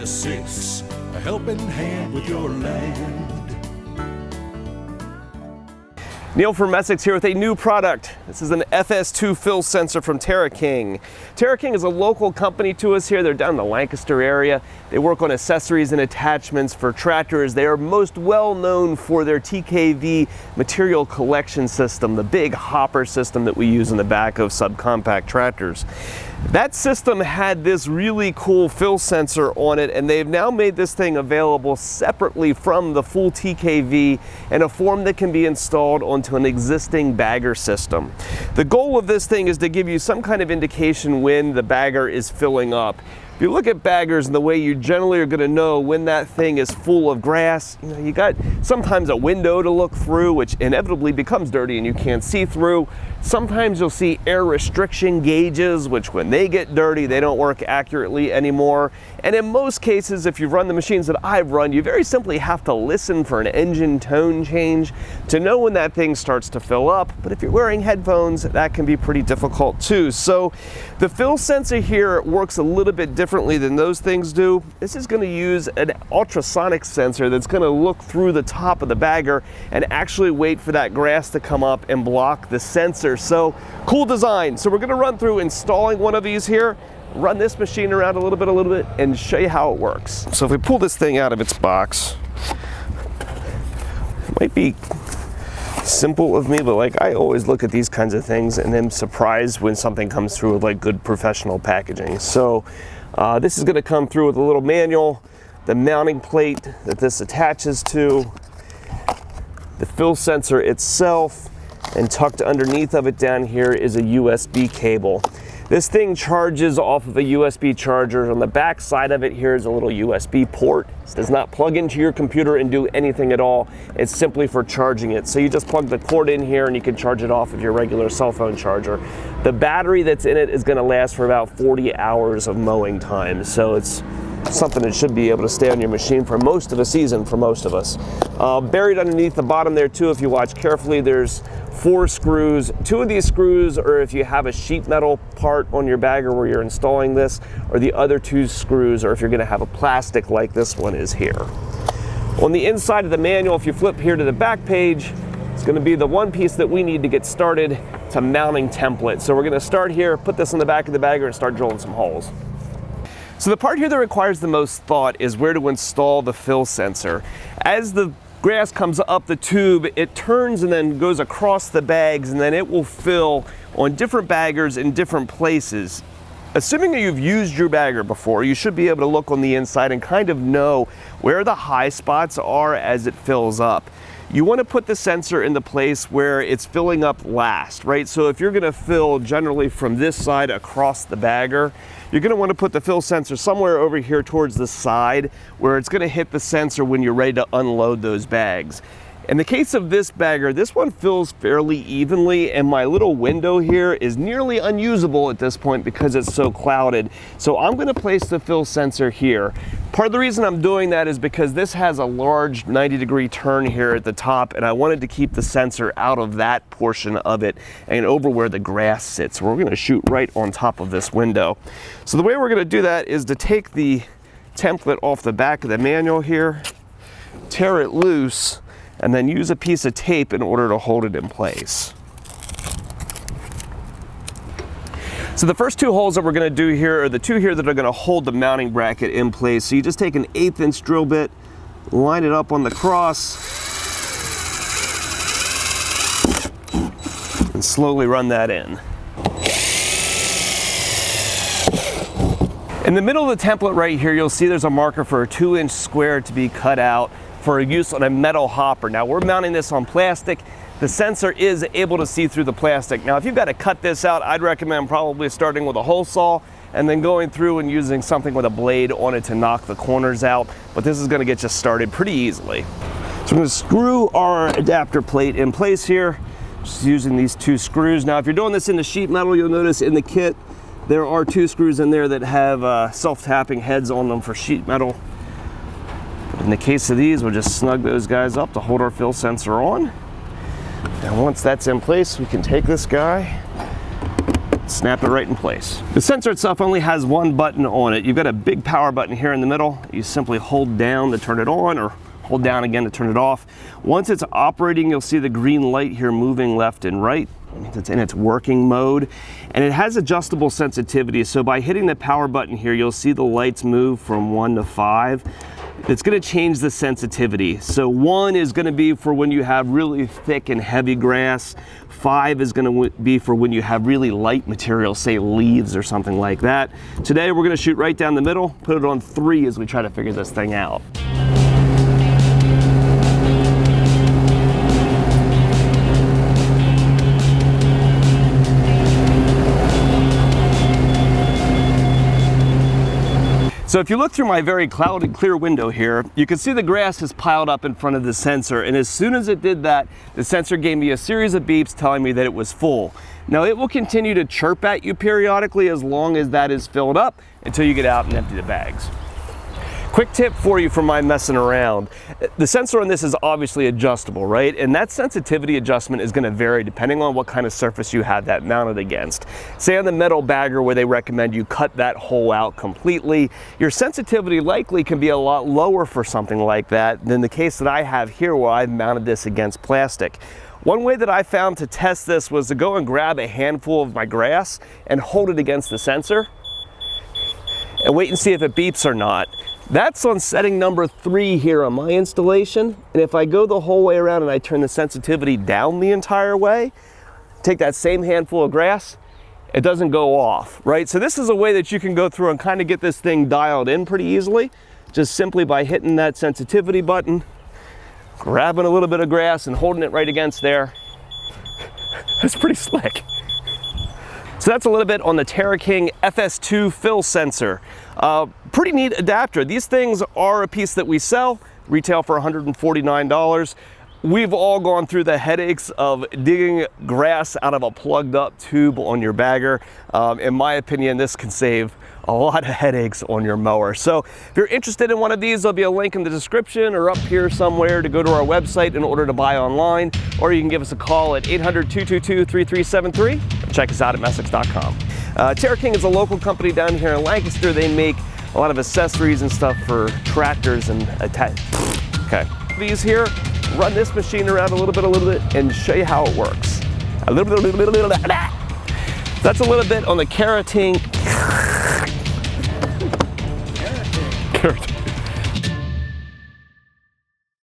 FS6, a helping hand with your land. Neil from Essex here with a new product. This is an FS2 fill sensor from TerraKing. TerraKing is a local company to us here. They're down in the Lancaster area. They work on accessories and attachments for tractors. They are most well known for their TKV material collection system, the big hopper system that we use in the back of subcompact tractors. That system had this really cool fill sensor on it, and they've now made this thing available separately from the full TKV in a form that can be installed onto an existing bagger system. The goal of this thing is to give you some kind of indication when the bagger is filling up. If you look at baggers and the way you generally are going to know when that thing is full of grass, you got sometimes a window to look through, which inevitably becomes dirty and you can't see through. Sometimes you'll see air restriction gauges, which when they get dirty, they don't work accurately anymore. And in most cases, if you've run the machines that I've run, you very simply have to listen for an engine tone change to know when that thing starts to fill up. But if you're wearing headphones, that can be pretty difficult too. So the fill sensor here works a little bit differently than those things do. This is going to use an ultrasonic sensor that's going to look through the top of the bagger and actually wait for that grass to come up and block the sensor. So cool design. So we're going to run through installing one of these here, run this machine around a little bit, and show you how it works. So if we pull this thing out of its box, it might be simple of me, but like I always look at these kinds of things and am surprised when something comes through with like good professional packaging. So this is going to come through with a little manual, the mounting plate that this attaches to, the fill sensor itself, and tucked underneath of it down here is a USB cable. This thing charges off of a USB charger. On the back side of it here is a little USB port. This does not plug into your computer and do anything at all. It's simply for charging it. So you just plug the cord in here and you can charge it off of your regular cell phone charger. The battery that's in it is going to last for about 40 hours of mowing time. So it's something that should be able to stay on your machine for most of the season for most of us. Buried underneath the bottom there too, if you watch carefully, there's 4 screws. 2 of these screws are if you have a sheet metal part on your bagger where you're installing this, or the other 2 screws are if you're going to have a plastic like this one is here. On the inside of the manual, if you flip here to the back page, it's going to be the one piece that we need to get started. It's a mounting template. So we're going to start here, put this in the back of the bagger and start drilling some holes. So the part here that requires the most thought is where to install the fill sensor. As the grass comes up the tube, it turns and then goes across the bags, and then it will fill on different baggers in different places. Assuming that you've used your bagger before, you should be able to look on the inside and kind of know where the high spots are as it fills up. You want to put the sensor in the place where it's filling up last, right? So if you're going to fill generally from this side across the bagger, you're going to want to put the fill sensor somewhere over here towards the side where it's going to hit the sensor when you're ready to unload those bags. In the case of this bagger, this one fills fairly evenly, and my little window here is nearly unusable at this point because it's so clouded. So I'm going to place the fill sensor here. Part of the reason I'm doing that is because this has a large 90-degree turn here at the top, and I wanted to keep the sensor out of that portion of it and over where the grass sits. We're going to shoot right on top of this window. So the way we're going to do that is to take the template off the back of the manual here, tear it loose, and then use a piece of tape in order to hold it in place. So the first 2 holes that we're going to do here are the 2 here that are going to hold the mounting bracket in place. So you just take an 1/8 inch drill bit, line it up on the cross, and slowly run that in. In the middle of the template right here, you'll see there's a marker for a 2-inch square to be cut out for use on a metal hopper. Now we're mounting this on plastic. The sensor is able to see through the plastic. Now if you've got to cut this out, I'd recommend probably starting with a hole saw and then going through and using something with a blade on it to knock the corners out. But this is going to get you started pretty easily. So we're going to screw our adapter plate in place here, just using these 2 screws. Now if you're doing this in the sheet metal, you'll notice in the kit there are 2 screws in there that have self-tapping heads on them for sheet metal. In the case of these, we'll just snug those guys up to hold our fill sensor on. And once that's in place, we can take this guy, snap it right in place. The sensor itself only has one button on it. You've got a big power button here in the middle. You simply hold down to turn it on or hold down again to turn it off. Once it's operating, you'll see the green light here moving left and right. It means it's in its working mode. And it has adjustable sensitivity. So by hitting the power button here, you'll see the lights move from 1 to 5. It's going to change the sensitivity. So 1 is going to be for when you have really thick and heavy grass. 5 is going to be for when you have really light material, say leaves or something like that. Today we're going to shoot right down the middle, put it on 3 as we try to figure this thing out. So if you look through my very clouded clear window here, you can see the grass is piled up in front of the sensor, and as soon as it did that, the sensor gave me a series of beeps telling me that it was full. Now it will continue to chirp at you periodically as long as that is filled up until you get out and empty the bags. Quick tip for you from my messing around. The sensor on this is obviously adjustable, right? And that sensitivity adjustment is going to vary depending on what kind of surface you have that mounted against. Say on the metal bagger where they recommend you cut that hole out completely, your sensitivity likely can be a lot lower for something like that than the case that I have here where I've mounted this against plastic. One way that I found to test this was to go and grab a handful of my grass and hold it against the sensor and wait and see if it beeps or not. That's on setting number 3 here on my installation. And if I go the whole way around and I turn the sensitivity down the entire way, take that same handful of grass, it doesn't go off, right? So this is a way that you can go through and kind of get this thing dialed in pretty easily, just simply by hitting that sensitivity button, grabbing a little bit of grass and holding it right against there. That's pretty slick. So that's a little bit on the TerraKing FS2 fill sensor. Pretty neat adapter. These things are a piece that we sell, retail for $149. We've all gone through the headaches of digging grass out of a plugged up tube on your bagger. In my opinion, this can save a lot of headaches on your mower. So if you're interested in one of these, there'll be a link in the description or up here somewhere to go to our website in order to buy online, or you can give us a call at 800-222-3373. Check us out at Messick.com. TerraKing is a local company down here in Lancaster. They make a lot of accessories and stuff for tractors and okay. These here, run this machine around a little bit, and show you how it works. That's a little bit on the TerraKing.